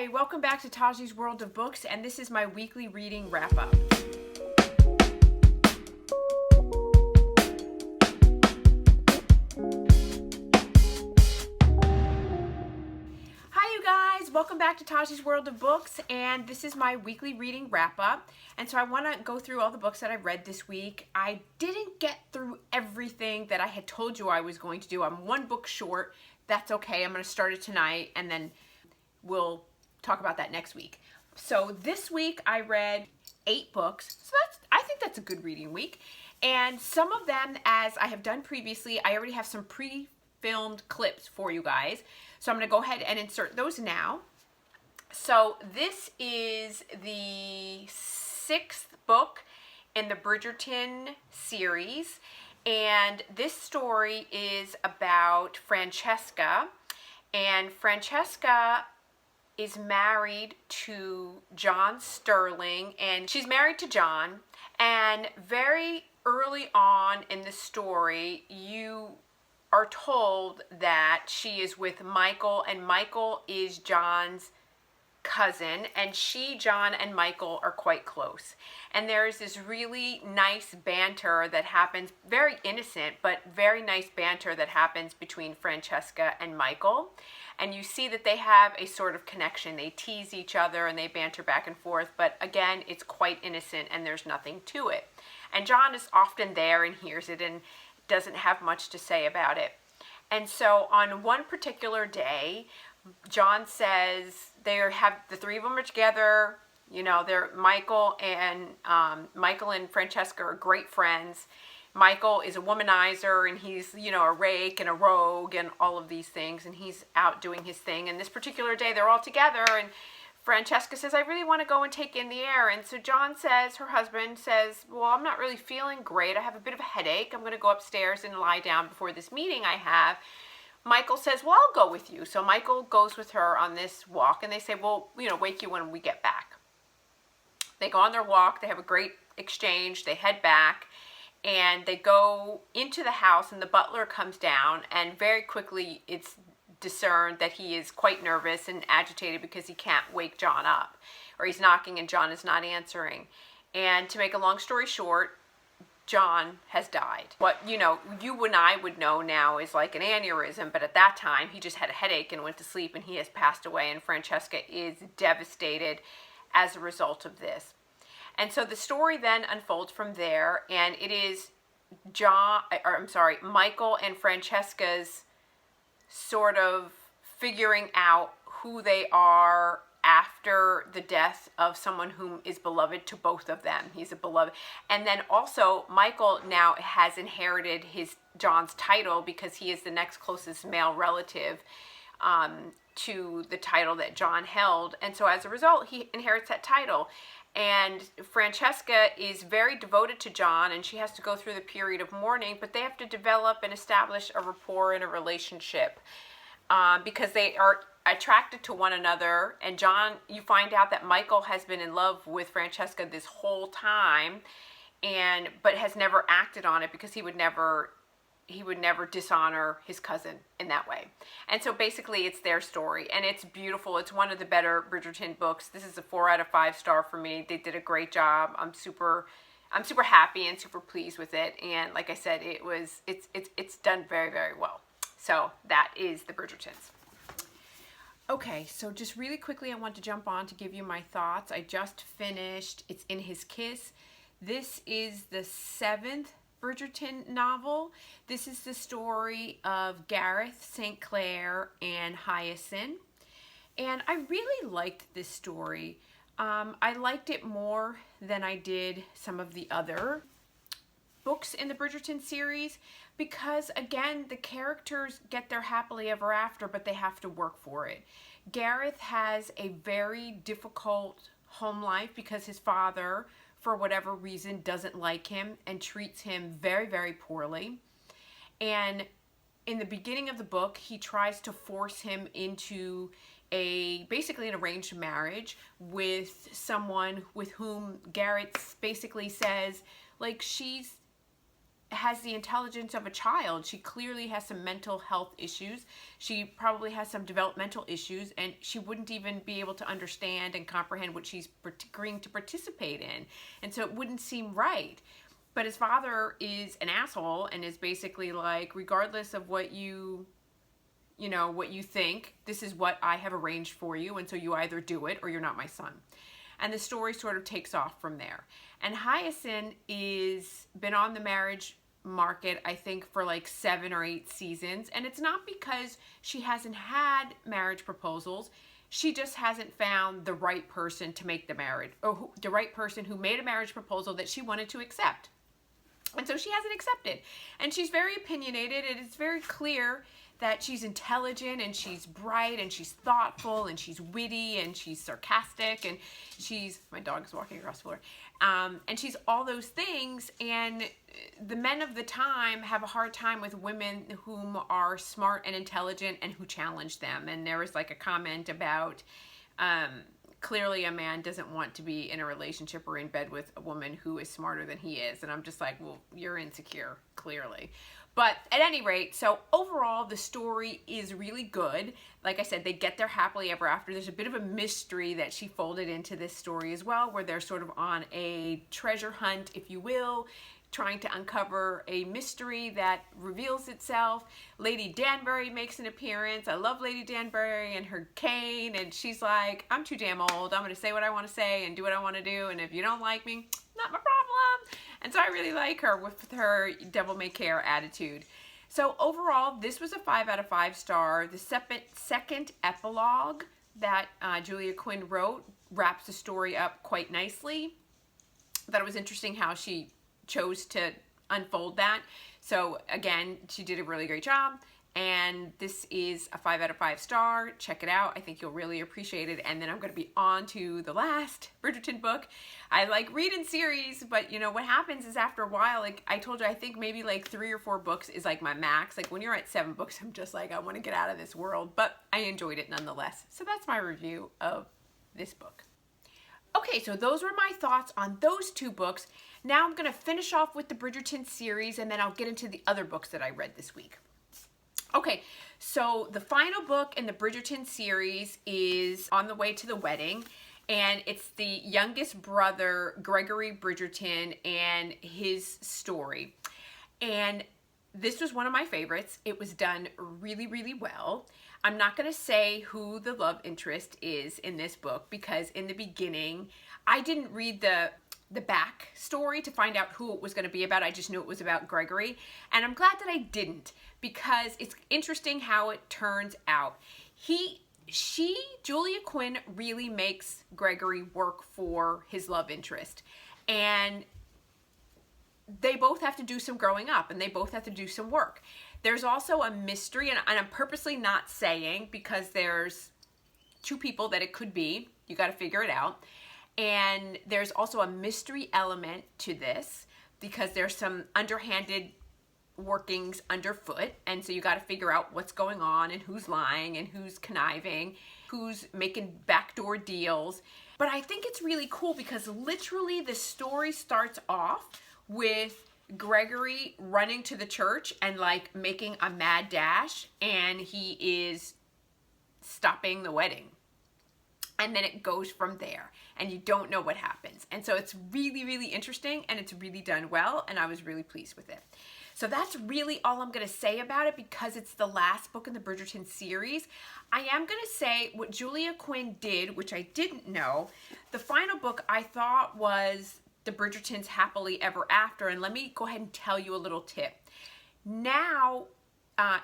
Hi, welcome back to Taji's World of Books, and this is my weekly reading wrap-up. Hi you guys, welcome back to Taji's World of Books, and this is my weekly reading wrap-up. And so I want to go through all the books that I read this week. I didn't get through everything that I had told you I was going to do. I'm one book short. That's okay. I'm going to start it tonight, and then we'll talk about that next week. So this week I read 8 books. So I think that's a good reading week. And some of them, as I have done previously, I already have some pre-filmed clips for you guys. So I'm going to go ahead and insert those now. So this is the 6th book in the Bridgerton series. And this story is about Francesca. And Francesca is married to John Sterling, and she's married to John, and very early on in the story you are told that she is with Michael, and Michael is John's cousin, and John and Michael are quite close. And there's this really nice banter that happens, very innocent, but very nice banter that happens between Francesca and Michael. And you see that they have a sort of connection. They tease each other and they banter back and forth, but again, it's quite innocent and there's nothing to it. And John is often there and hears it and doesn't have much to say about it. And so on one particular day, John says the 3 of them are together. You know, Michael and Francesca are great friends. Michael is a womanizer, and he's, a rake and a rogue and all of these things, and he's out doing his thing. And this particular day, they're all together, and Francesca says, I really want to go and take in the air. And so John says, her husband says, well, I'm not really feeling great. I have a bit of a headache. I'm going to go upstairs and lie down before this meeting I have. Michael says, well, I'll go with you. So Michael goes with her on this walk, and they say, well, wake you when we get back. They go on their walk. They have a great exchange. They head back, and they go into the house, and the butler comes down, and very quickly it's discerned that he is quite nervous and agitated because he can't wake John up, or he's knocking and John is not answering. And to make a long story short, John has died. What, you and I would know now is like an aneurysm, but at that time, he just had a headache and went to sleep, and he has passed away, and Francesca is devastated as a result of this. And so the story then unfolds from there, and it is Michael and Francesca's sort of figuring out who they are after the death of someone whom is beloved to both of them. He's a beloved. And then also Michael now has inherited John's title because he is the next closest male relative to the title that John held. And so as a result, he inherits that title. And Francesca is very devoted to John, and she has to go through the period of mourning, but they have to develop and establish a rapport and a relationship because they are attracted to one another. And John, you find out that Michael has been in love with Francesca this whole time, but has never acted on it because he would never dishonor his cousin in that way. And so basically it's their story, and it's beautiful. It's one of the better Bridgerton books. This is a 4 out of 5 star for me. They did a great job. I'm super happy and super pleased with it. And like I said, it's done very, very well. So that is the Bridgertons. Okay, so just really quickly, I want to jump on to give you my thoughts. I just finished It's in His Kiss. This is the 7th Bridgerton novel. This is the story of Gareth, St. Clair, and Hyacinth. And I really liked this story. I liked it more than I did some of the other books in the Bridgerton series because, again, the characters get their happily ever after, but they have to work for it. Gareth has a very difficult home life because his father, for whatever reason, doesn't like him and treats him very, very poorly. And in the beginning of the book, he tries to force him into basically an arranged marriage with someone with whom Gareth basically says, like, she's has the intelligence of a child. She clearly has some mental health issues. She probably has some developmental issues, and she wouldn't even be able to understand and comprehend what she's agreeing to participate in. And so it wouldn't seem right. But his father is an asshole and is basically like, regardless of what you think, this is what I have arranged for you, and so you either do it or you're not my son. And the story sort of takes off from there. And Hyacinth is been on the marriage market, I think, for like 7 or 8 seasons. And it's not because she hasn't had marriage proposals. She just hasn't found the right person to make the marriage, or the right person who made a marriage proposal that she wanted to accept. And so she hasn't accepted. And she's very opinionated, and it's very clear that she's intelligent and she's bright and she's thoughtful and she's witty and she's sarcastic and she's, my dog's walking across the floor, and she's all those things. And the men of the time have a hard time with women whom are smart and intelligent and who challenge them. And there was like a comment about, clearly a man doesn't want to be in a relationship or in bed with a woman who is smarter than he is. And I'm just like, well, you're insecure, clearly. But at any rate, so overall, the story is really good. Like I said, they get there happily ever after. There's a bit of a mystery that she folded into this story as well, where they're sort of on a treasure hunt, if you will, trying to uncover a mystery that reveals itself. Lady Danbury makes an appearance. I love Lady Danbury and her cane, and she's like, I'm too damn old. I'm going to say what I want to say and do what I want to do, and if you don't like me, not my problem. And so I really like her with her devil-may-care attitude. So overall, this was a 5 out of 5 star. The second epilogue that Julia Quinn wrote wraps the story up quite nicely. I thought it was interesting how she chose to unfold that. So again, she did a really great job. And this is a 5 out of 5 star. Check it out. I think you'll really appreciate it. And then I'm going to be on to the last Bridgerton book. I like reading series, but you know what happens is after a while, like I told you, I think maybe like 3 or 4 books is like my max. Like when you're at 7 books, I'm just like, I want to get out of this world, but I enjoyed it nonetheless. So that's my review of this book. Okay, so those were my thoughts on those 2 books. Now I'm going to finish off with the Bridgerton series, and then I'll get into the other books that I read this week. Okay, so the final book in the Bridgerton series is On the Way to the Wedding, and it's the youngest brother, Gregory Bridgerton, and his story. And this was one of my favorites. It was done really, really well. I'm not going to say who the love interest is in this book, because in the beginning, I didn't read the back story to find out who it was going to be about. I just knew it was about Gregory, and I'm glad that I didn't, because it's interesting how it turns out. Julia Quinn really makes Gregory work for his love interest, and they both have to do some growing up, and they both have to do some work. There's also a mystery, and I'm purposely not saying, because there's 2 people that it could be. You got to figure it out. And there's also a mystery element to this, because there's some underhanded workings underfoot, and so you got to figure out what's going on and who's lying and who's conniving, who's making backdoor deals. But I think it's really cool because literally the story starts off with Gregory running to the church and like making a mad dash, and he is stopping the wedding. And then it goes from there, and you don't know what happens. And so it's really, really interesting, and it's really done well, and I was really pleased with it. So that's really all I'm going to say about it, because it's the last book in the Bridgerton series. I am going to say what Julia Quinn did, which I didn't know. The final book I thought was the Bridgertons Happily Ever After, and let me go ahead and tell you a little tip. Now,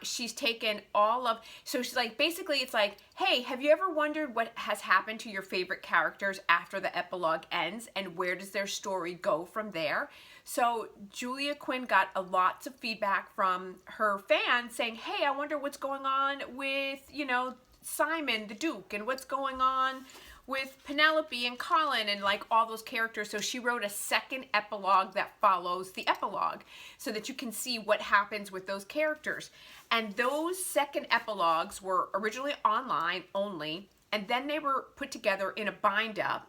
she's taken all of, so she's like, basically it's like, hey, have you ever wondered what has happened to your favorite characters after the epilogue ends, and where does their story go from there? So Julia Quinn got lots of feedback from her fans saying, hey, I wonder what's going on with, you know, Simon the Duke, and what's going on with Penelope and Colin and like all those characters. So she wrote a second epilogue that follows the epilogue so that you can see what happens with those characters. And those second epilogues were originally online only, and then they were put together in a bind up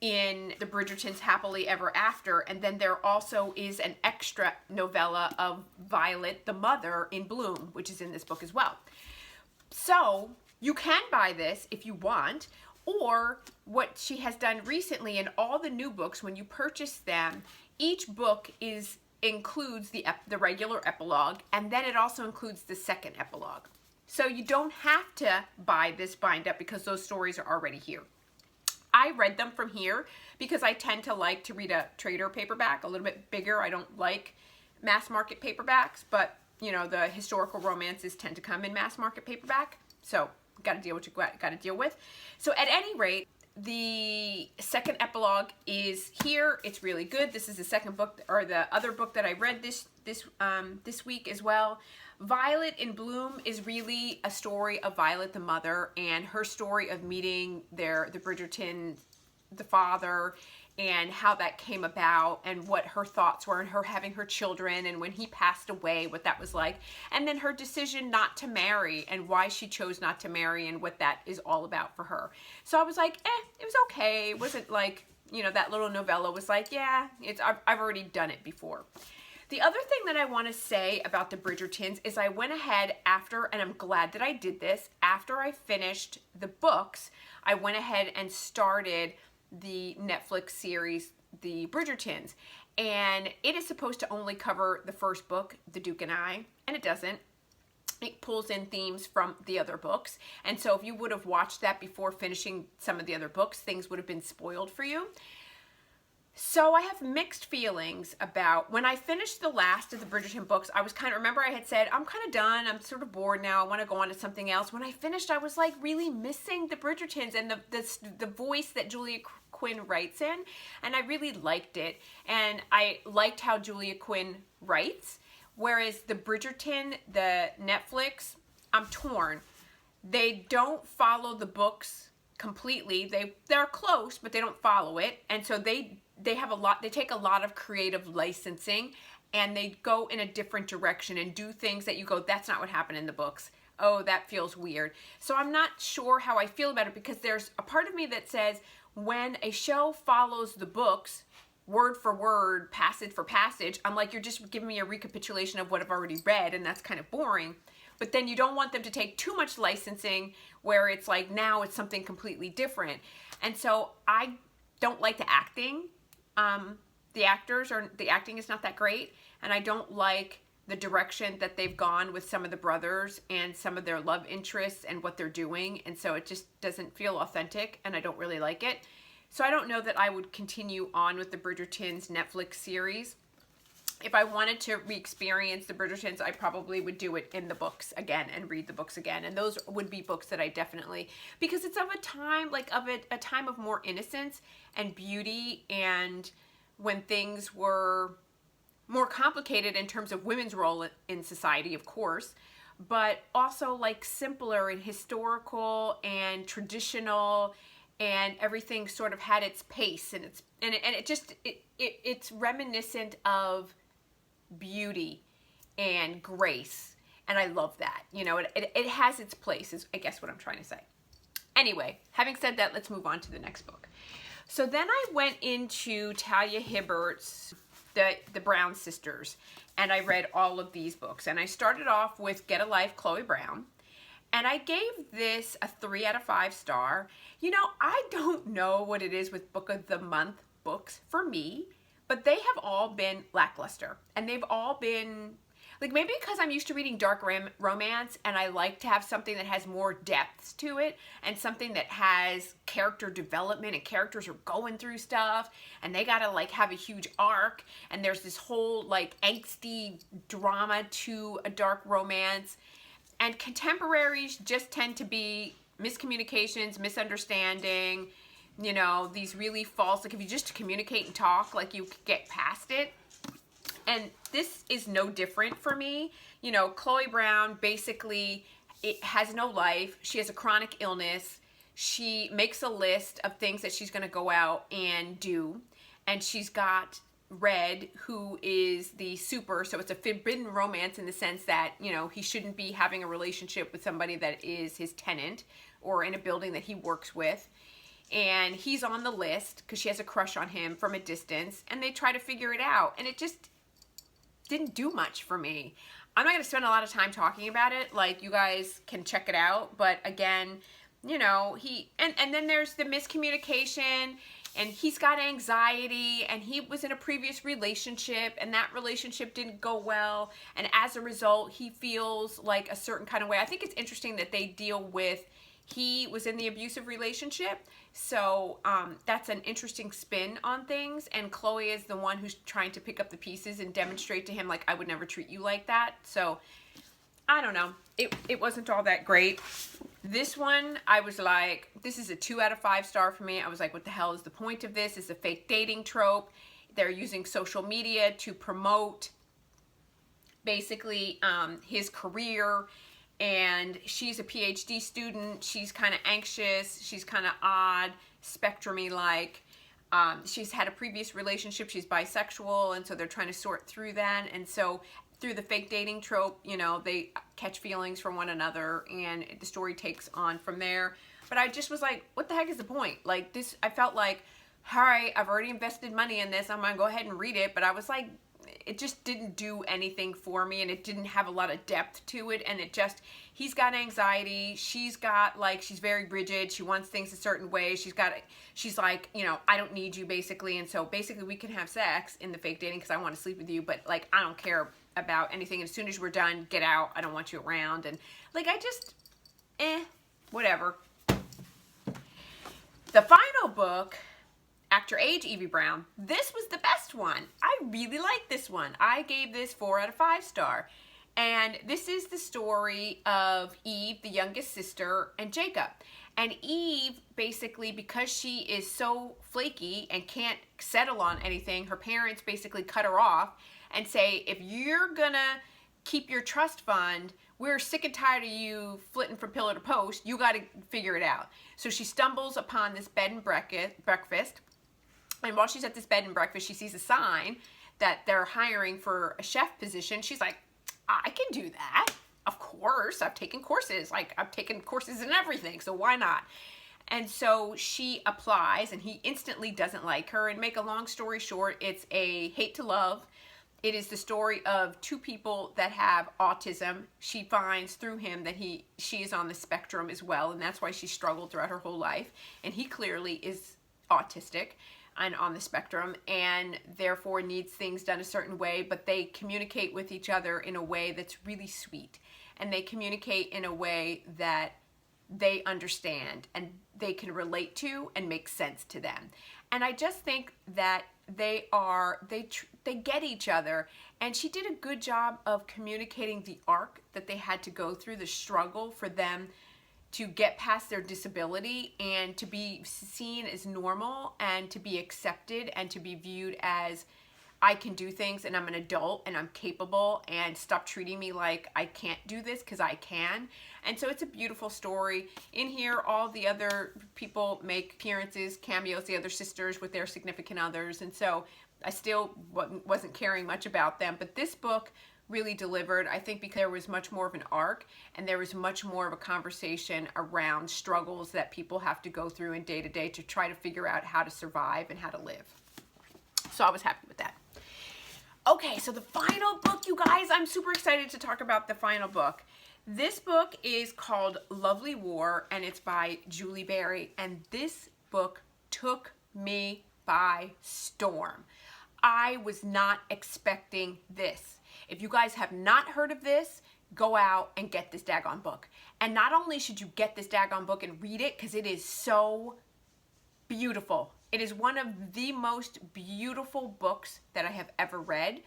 in the Bridgertons Happily Ever After, and then there also is an extra novella of Violet the Mother in Bloom, which is in this book as well. So you can buy this if you want, or what she has done recently in all the new books, when you purchase them, each book includes the regular epilogue, and then it also includes the second epilogue. So you don't have to buy this bind up because those stories are already here. I read them from here because I tend to like to read a trader paperback, a little bit bigger. I don't like mass market paperbacks, but you know, the historical romances tend to come in mass market paperback. So got to deal with what you got to deal with. So at any rate, the second epilogue is here. It's really good. This is the second book, or the other book that I read this week as well. Violet in Bloom is really a story of Violet the mother and her story of meeting the Bridgerton, the father, and how that came about and what her thoughts were, and her having her children, and when he passed away, what that was like, and then her decision not to marry and why she chose not to marry and what that is all about for her. So I was like, it was okay. It wasn't like, you know, that little novella was like, yeah, I've already done it before. The other thing that I want to say about the Bridgertons is I went ahead after, and I'm glad that I did this, after I finished the books, I went ahead and started the Netflix series, The Bridgertons. And it is supposed to only cover the first book, The Duke and I, and it doesn't. It pulls in themes from the other books. And so if you would have watched that before finishing some of the other books, things would have been spoiled for you. So I have mixed feelings about, when I finished the last of the Bridgerton books, I was remember I had said, I'm kind of done, I'm sort of bored now, I want to go on to something else. When I finished, I was like really missing the Bridgertons and the voice that Julia Quinn writes in, and I really liked it. And I liked how Julia Quinn writes, whereas the Bridgerton, the Netflix, I'm torn. They don't follow the books completely. They're close, but they don't follow it, and so they take a lot of creative licensing, and they go in a different direction and do things that you go, that's not what happened in the books. Oh, that feels weird. So I'm not sure how I feel about it, because there's a part of me that says when a show follows the books word for word, passage for passage, I'm like, you're just giving me a recapitulation of what I've already read, and that's kind of boring. But then you don't want them to take too much licensing where it's like now it's something completely different. And so I don't like the acting. The acting is not that great, and I don't like the direction that they've gone with some of the brothers and some of their love interests and what they're doing, and so it just doesn't feel authentic, and I don't really like it. So I don't know that I would continue on with the Bridgertons Netflix series. If I wanted to re-experience the Bridgertons, I probably would do it in the books again and read the books again. And those would be books that I definitely, because it's of a time, like a time of more innocence and beauty, and when things were more complicated in terms of women's role in society, of course, but also like simpler and historical and traditional, and everything sort of had its pace, and it's reminiscent of beauty and grace, and I love that. You know, it has its place, is I guess what I'm trying to say. Anyway, having said that, let's move on to the next book. So then I went into Talia Hibbert's the Brown Sisters, and I read all of these books, and I started off with Get a Life, Chloe Brown, and I gave this a 3 out of 5 star. You know, I don't know what it is with Book of the Month books for me, but they have all been lackluster, and they've all been, like, maybe because I'm used to reading dark romance, and I like to have something that has more depth to it, and something that has character development, and characters are going through stuff, and they gotta, like, have a huge arc, and there's this whole, like, angsty drama to a dark romance. And contemporaries just tend to be miscommunications, misunderstanding, you know, these really false, like if you just communicate and talk, like you get past it. And this is no different for me. You know, Chloe Brown basically has no life. She has a chronic illness. She makes a list of things that she's going to go out and do. And she's got Red, who is the super, so it's a forbidden romance in the sense that, you know, he shouldn't be having a relationship with somebody that is his tenant or in a building that he works with. and he's on the list because she has a crush on him from a distance, and they try to figure it out, and it just didn't do much for me. I'm not going to spend a lot of time talking about it. Like, you guys can check it out, but again, you know, and then there's the miscommunication, and he's got anxiety, and he was in a previous relationship, and that relationship didn't go well, and as a result, he feels like a certain kind of way. I think it's interesting that they deal with, he was in the abusive relationship, so that's an interesting spin on things, and Chloe is the one who's trying to pick up the pieces and demonstrate to him, like, I would never treat you like that. So I don't know, it wasn't all that great. This one, I was like, this is a 2 out of 5 star for me. I was like, what the hell is the point of this? It's a fake dating trope. They're using social media to promote basically his career, and she's a PhD student. She's kind of anxious. She's kind of odd, spectrum-y like. She's had a previous relationship. She's bisexual, and so they're trying to sort through that. And so through the fake dating trope, you know, they catch feelings for one another, and the story takes on from there. But I just was like, what the heck is the point? Like, this, I felt like, all right, I've already invested money in this. I'm going to go ahead and read it. But I was like, it just didn't do anything for me, and it didn't have a lot of depth to it, and it just, he's got anxiety, she's got, like, she's very rigid, she wants things a certain way, she's like, you know, I don't need you, basically, and so basically we can have sex in the fake dating because I want to sleep with you, but, like, I don't care about anything, as soon as we're done, get out, I don't want you around, and, like, I just, whatever. The final book, Act Your Age, Evie Brown. This was the best one. I really like this one. I gave this 4 out of 5 star. And this is the story of Eve, the youngest sister, and Jacob. And Eve, basically, because she is so flaky and can't settle on anything, her parents basically cut her off and say, if you're gonna keep your trust fund, we're sick and tired of you flitting from pillar to post, you gotta figure it out. So she stumbles upon this bed and breakfast. And while she's at this bed and breakfast, she sees a sign that they're hiring for a chef position. She's like, I can do that. Of course, I've taken courses. Like, I've taken courses in everything, so why not? And so she applies, and he instantly doesn't like her. And make a long story short, it's a hate to love. It is the story of 2 people that have autism. She finds through him that she is on the spectrum as well, and that's why she struggled throughout her whole life. And he clearly is autistic and on the spectrum, and therefore needs things done a certain way, but they communicate with each other in a way that's really sweet, and they communicate in a way that they understand and they can relate to and make sense to them. And I just think that they get each other, and she did a good job of communicating the arc that they had to go through, the struggle for them to get past their disability and to be seen as normal and to be accepted and to be viewed as, I can do things and I'm an adult and I'm capable, and stop treating me like I can't do this because I can. And so it's a beautiful story. In here, all the other people make appearances, cameos, the other sisters with their significant others. And so I still wasn't caring much about them. But this book really delivered, I think, because there was much more of an arc, and there was much more of a conversation around struggles that people have to go through in day to day to try to figure out how to survive and how to live. So I was happy with that. Okay, so the final book, you guys, I'm super excited to talk about the final book. This book is called Lovely War, and it's by Julie Berry, and this book took me by storm. I was not expecting this. If you guys have not heard of this, go out and get this daggone book. And not only should you get this daggone book and read it, because it is so beautiful. It is one of the most beautiful books that I have ever read.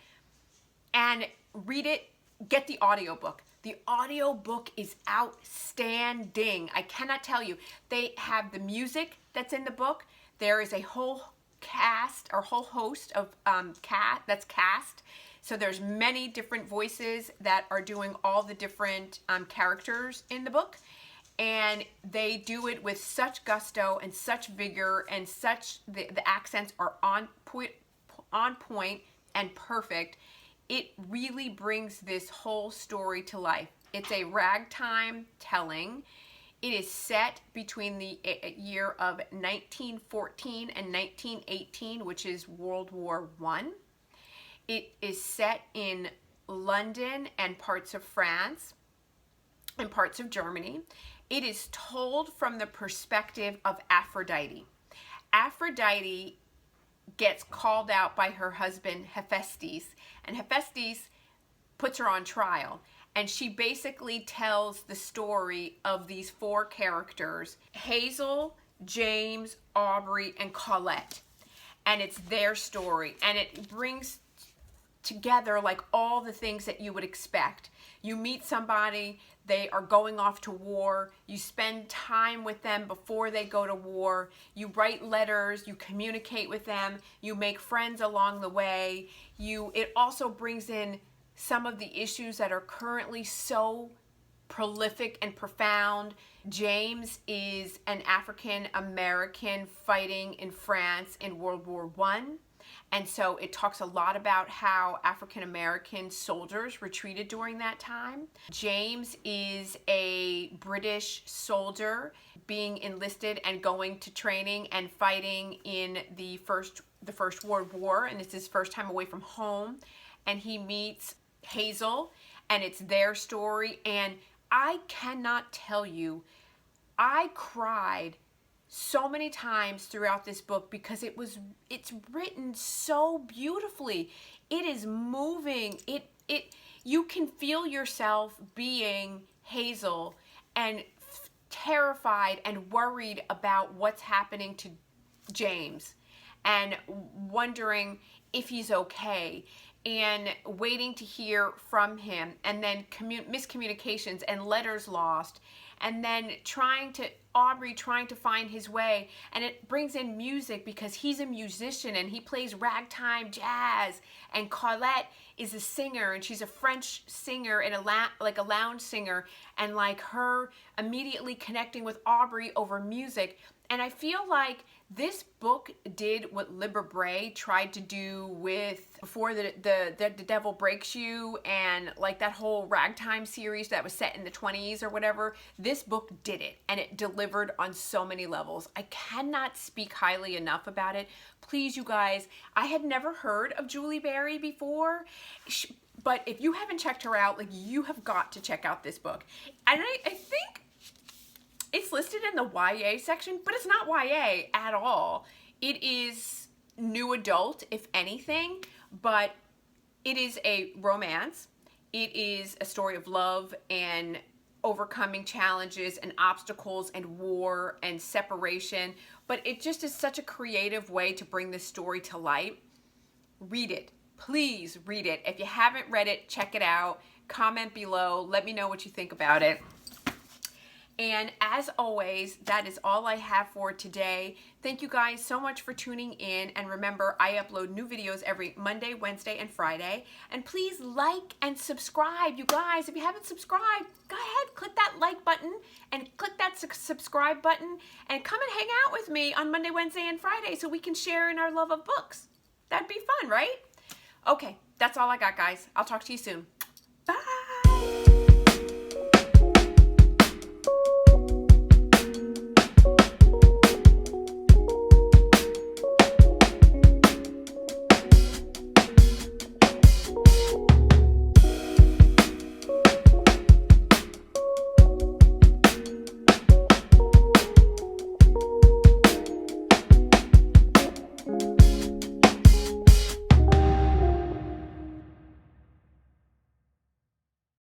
And read it, get the audiobook. The audiobook is outstanding. I cannot tell you. They have the music that's in the book. There is a whole cast or whole host of that's cast. So there's many different voices that are doing all the different characters in the book. And they do it with such gusto and such vigor, and such, the accents are on point and perfect. It really brings this whole story to life. It's a ragtime telling. It is set between the year of 1914 and 1918, which is World War I. It is set in London and parts of France and parts of Germany. It is told from the perspective of Aphrodite. Aphrodite gets called out by her husband Hephaestus, and Hephaestus puts her on trial. And she basically tells the story of these four characters, Hazel, James, Aubrey, and Colette. And it's their story. And it brings together like all the things that you would expect. You meet somebody, they are going off to war, you spend time with them before they go to war, you write letters, you communicate with them, you make friends along the way. It also brings in some of the issues that are currently so prolific and profound. James is an African American fighting in France in World War I. And so it talks a lot about how African American soldiers were treated during that time. James is a British soldier being enlisted and going to training and fighting in the First World War, and it's his first time away from home. And he meets Hazel, and it's their story. And I cannot tell you, I cried so many times throughout this book because it's written so beautifully. It is moving. You can feel yourself being Hazel and terrified and worried about what's happening to James and wondering if he's okay and waiting to hear from him, and then miscommunications and letters lost, and then Aubrey trying to find his way. And it brings in music because he's a musician and he plays ragtime jazz, and Colette is a singer, and she's a French singer and like a lounge singer, and like her immediately connecting with Aubrey over music. And I feel like this book did what Libba Bray tried to do with Before the Devil Breaks You, and like that whole ragtime series that was set in the 20s or whatever. This book did it, and it delivered on so many levels. I cannot speak highly enough about it. Please, you guys, I had never heard of Julie Berry before, but if you haven't checked her out, like, you have got to check out this book. And I think it's listed in the YA section, but it's not YA at all. It is new adult, if anything, but it is a romance. It is a story of love and overcoming challenges and obstacles and war and separation, but it just is such a creative way to bring this story to light. Read it. Please read it. If you haven't read it, check it out. Comment below. Let me know what you think about it. And as always, that is all I have for today. Thank you guys so much for tuning in. And remember, I upload new videos every Monday, Wednesday, and Friday. And please like and subscribe. You guys, if you haven't subscribed, go ahead, click that like button and click that subscribe button and come and hang out with me on Monday, Wednesday, and Friday so we can share in our love of books. That'd be fun, right? Okay, that's all I got, guys. I'll talk to you soon.